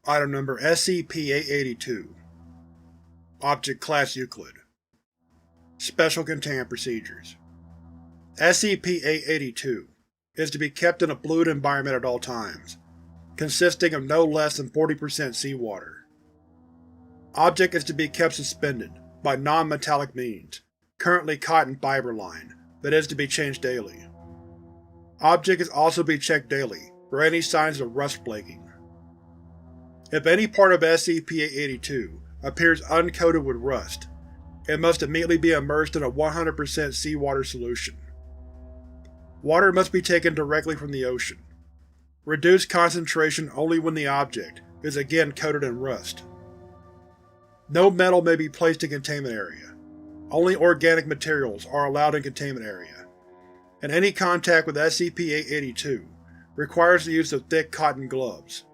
Item Number SCP-882. Object Class Euclid. Special Containment Procedures. SCP-882 is to be kept in a fluid environment at all times, consisting of no less than 40% seawater. Object is to be kept suspended by non-metallic means, currently cotton fiber line, that is to be changed daily. Object is also to be checked daily for any signs of rust flaking. If any part of SCP-882 appears uncoated with rust, it must immediately be immersed in a 100% seawater solution. Water must be taken directly from the ocean. Reduce concentration only when the object is again coated in rust. No metal may be placed in containment area. Only organic materials are allowed in containment area, and any contact with SCP-882 requires the use of thick cotton gloves.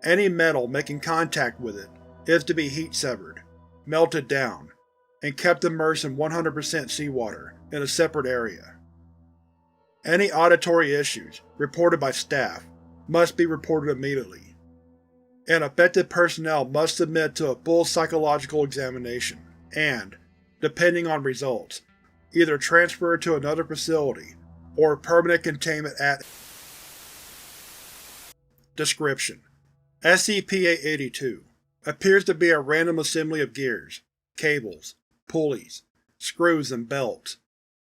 Any metal making contact with it is to be heat-severed, melted down, and kept immersed in 100% seawater in a separate area. Any auditory issues reported by staff must be reported immediately, and affected personnel must submit to a full psychological examination and, depending on results, either transfer to another facility or permanent containment at. Description: SCP-882 appears to be a random assembly of gears, cables, pulleys, screws, and belts,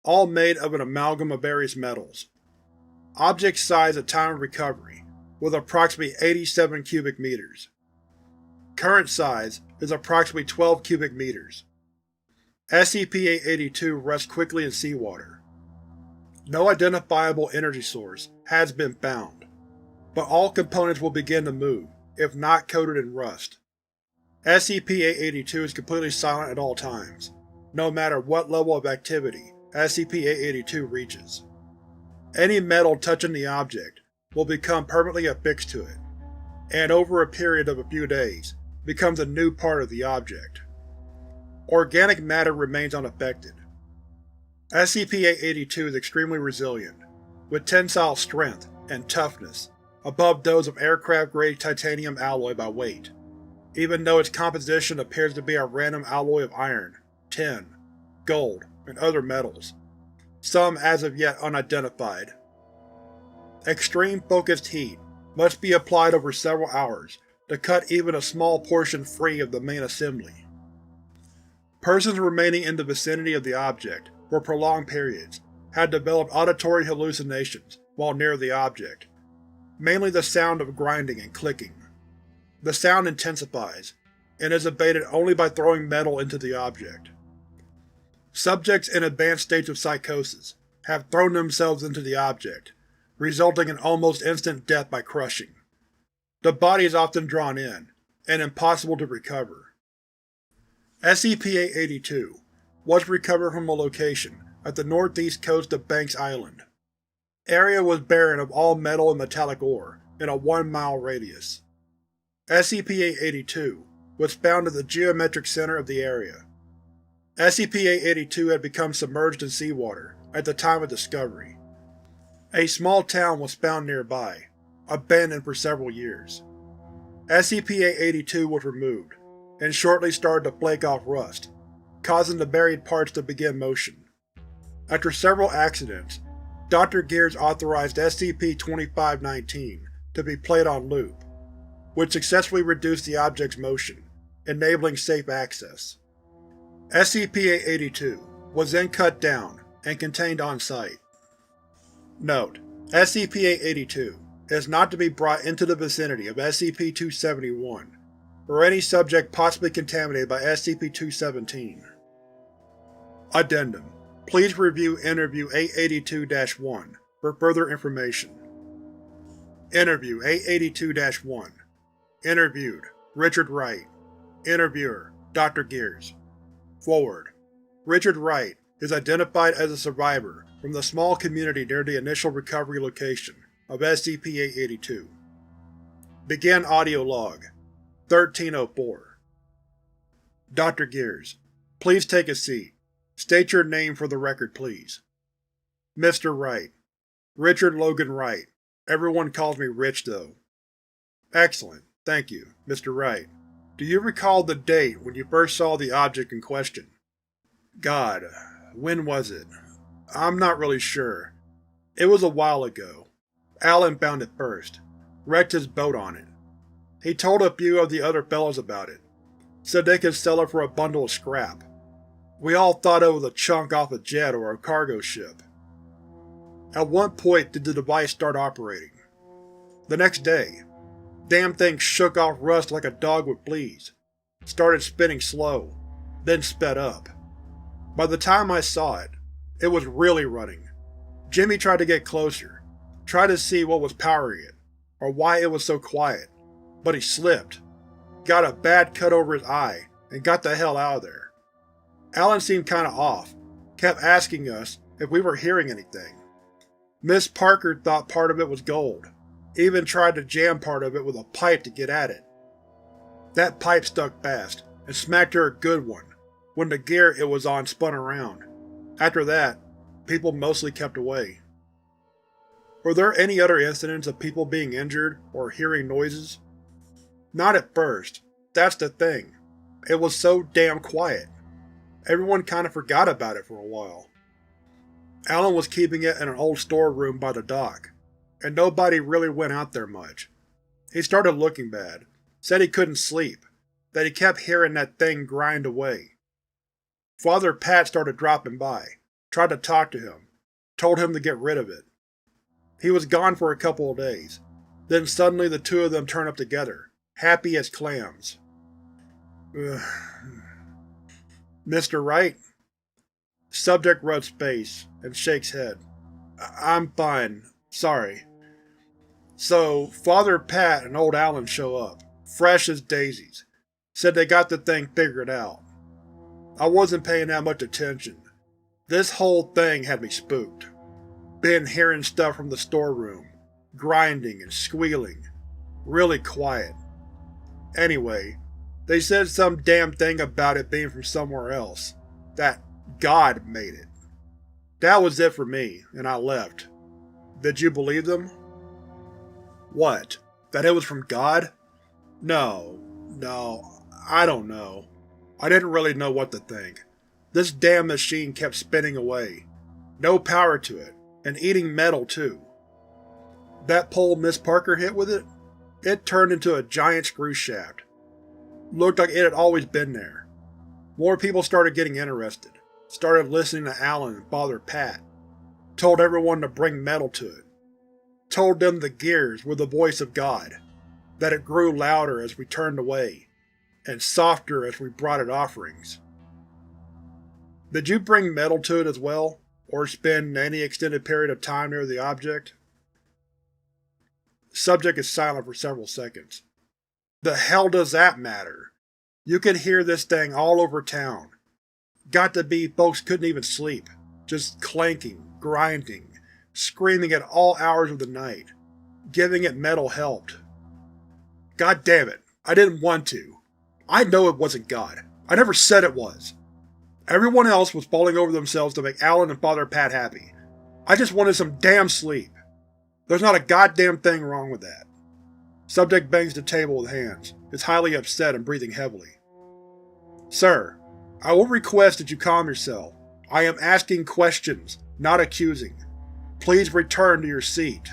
all made of an amalgam of various metals. Object size at time of recovery was approximately 87 cubic meters. Current size is approximately 12 cubic meters. SCP-882 rests quickly in seawater. No identifiable energy source has been found, but all components will begin to move if not coated in rust. SCP-882 is completely silent at all times, no matter what level of activity SCP-882 reaches. Any metal touching the object will become permanently affixed to it, and over a period of a few days becomes a new part of the object. Organic matter remains unaffected. SCP-882 is extremely resilient, with tensile strength and toughness above those of aircraft-grade titanium alloy by weight, even though its composition appears to be a random alloy of iron, tin, gold, and other metals, some as of yet unidentified. Extreme focused heat must be applied over several hours to cut even a small portion free of the main assembly. Persons remaining in the vicinity of the object for prolonged periods had developed auditory hallucinations while near the object, mainly the sound of grinding and clicking. The sound intensifies, and is abated only by throwing metal into the object. Subjects in advanced states of psychosis have thrown themselves into the object, resulting in almost instant death by crushing. The body is often drawn in, and impossible to recover. SCP-882 was recovered from a location at the northeast coast of Banks Island. Area was barren of all metal and metallic ore in a 1-mile radius. SCP-882 was found at the geometric center of the area. SCP-882 had become submerged in seawater at the time of discovery. A small town was found nearby, abandoned for several years. SCP-882 was removed, and shortly started to flake off rust, causing the buried parts to begin motion. After several accidents, Dr. Gears authorized SCP-2519 to be played on loop, which successfully reduced the object's motion, enabling safe access. SCP-882 was then cut down and contained on-site. Note: SCP-882 is not to be brought into the vicinity of SCP-271, or any subject possibly contaminated by SCP-217. Addendum: Please review Interview 882-1 for further information. Interview 882-1 Interviewed: Richard Wright. Interviewer: Dr. Gears. Forward: Richard Wright is identified as a survivor from the small community near the initial recovery location of SCP-882. Begin audio log 1304. Dr. Gears, please take a seat. State your name for the record, please. Mr. Wright. Richard Logan Wright. Everyone calls me Rich, though. Excellent. Thank you, Mr. Wright. Do you recall the date when you first saw the object in question? God, when was it? I'm not really sure. It was a while ago. Alan found it first. Wrecked his boat on it. He told a few of the other fellows about it. Said they could sell it for a bundle of scrap. We all thought it was a chunk off a jet or a cargo ship. At what point did the device start operating? The next day. Damn thing shook off rust like a dog with fleas. Started spinning slow, then sped up. By the time I saw it, it was really running. Jimmy tried to get closer, tried to see what was powering it, or why it was so quiet, but he slipped, got a bad cut over his eye, and got the hell out of there. Alan seemed kinda off, kept asking us if we were hearing anything. Miss Parker thought part of it was gold, even tried to jam part of it with a pipe to get at it. That pipe stuck fast, and smacked her a good one, when the gear it was on spun around. After that, people mostly kept away. Were there any other incidents of people being injured or hearing noises? Not at first. That's the thing. It was so damn quiet. Everyone kinda forgot about it for a while. Alan was keeping it in an old storeroom by the dock, and nobody really went out there much. He started looking bad, said he couldn't sleep, that he kept hearing that thing grind away. Father Pat started dropping by, tried to talk to him, told him to get rid of it. He was gone for a couple of days, then suddenly the two of them turned up together, happy as clams. Mr. Wright? Subject rubs face and shakes head. I'm fine. Sorry. So, Father Pat and old Alan show up, fresh as daisies. Said they got the thing figured out. I wasn't paying that much attention. This whole thing had me spooked. Been hearing stuff from the storeroom, grinding and squealing. Really quiet. Anyway, they said some damn thing about it being from somewhere else. That God made it. That was it for me, and I left. Did you believe them? What? That it was from God? No, I don't know. I didn't really know what to think. This damn machine kept spinning away. No power to it, and eating metal too. That pole Miss Parker hit with it? It turned into a giant screw shaft. Looked like it had always been there. More people started getting interested, started listening to Alan and Father Pat. Told everyone to bring metal to it. Told them the gears were the voice of God, that it grew louder as we turned away, and softer as we brought it offerings. Did you bring metal to it as well, or spend any extended period of time near the object? Subject is silent for several seconds. The hell does that matter? You could hear this thing all over town. Got to be folks couldn't even sleep, just clanking, grinding, screaming at all hours of the night. Giving it metal helped. God damn it, I didn't want to. I know it wasn't God. I never said it was. Everyone else was falling over themselves to make Alan and Father Pat happy. I just wanted some damn sleep. There's not a goddamn thing wrong with that. Subject bangs the table with hands, is highly upset and breathing heavily. Sir, I will request that you calm yourself. I am asking questions, not accusing. Please return to your seat.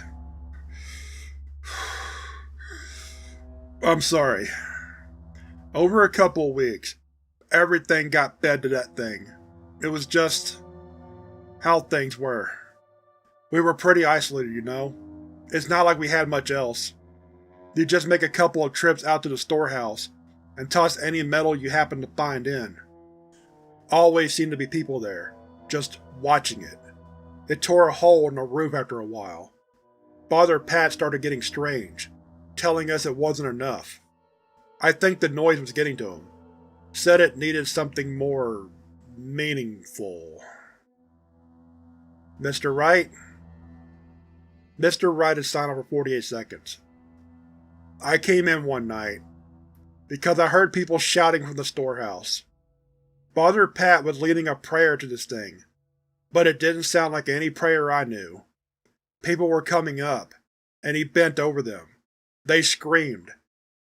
I'm sorry. Over a couple of weeks, everything got fed to that thing. It was just how things were. We were pretty isolated, you know. It's not like we had much else. You just make a couple of trips out to the storehouse and toss any metal you happen to find in. Always seemed to be people there, just watching it. It tore a hole in the roof after a while. Father Pat started getting strange, telling us it wasn't enough. I think the noise was getting to him. Said it needed something more meaningful. Mr. Wright? Mr. Wright is silent for 48 seconds. I came in one night, because I heard people shouting from the storehouse. Father Pat was leading a prayer to this thing, but it didn't sound like any prayer I knew. People were coming up, and he bent over them. They screamed.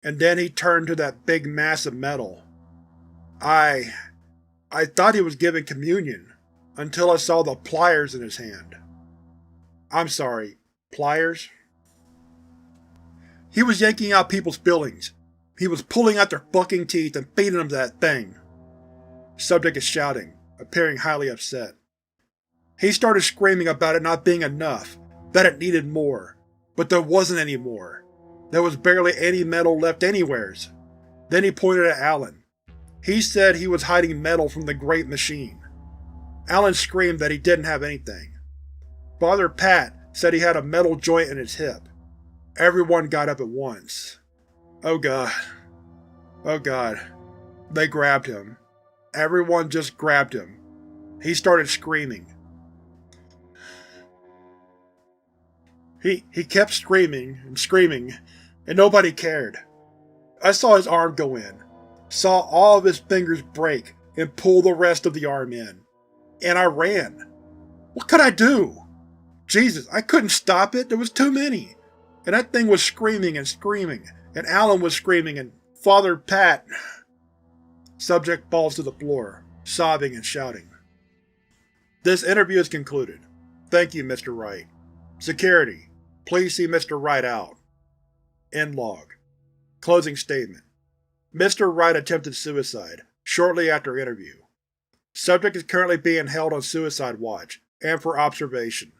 and then he turned to that big mass of metal. I thought he was giving communion, until I saw the pliers in his hand. I'm sorry, pliers? He was yanking out people's fillings. He was pulling out their fucking teeth and feeding them to that thing. Subject is shouting, appearing highly upset. He started screaming about it not being enough, that it needed more, but there wasn't any more. There was barely any metal left anywheres. Then he pointed at Alan. He said he was hiding metal from the Great Machine. Alan screamed that he didn't have anything. Father Pat said he had a metal joint in his hip. Everyone got up at once. Oh god. Oh god. They grabbed him. Everyone just grabbed him. He started screaming. He kept screaming, and nobody cared. I saw his arm go in, saw all of his fingers break and pull the rest of the arm in. And I ran. What could I do? Jesus, I couldn't stop it, there was too many. And that thing was screaming, and Alan was screaming, and Father Pat… Subject falls to the floor, sobbing and shouting. This interview is concluded. Thank you, Mr. Wright. Security, please see Mr. Wright out. End log. Closing statement. Mr. Wright attempted suicide, shortly after interview. Subject is currently being held on suicide watch, and for observation.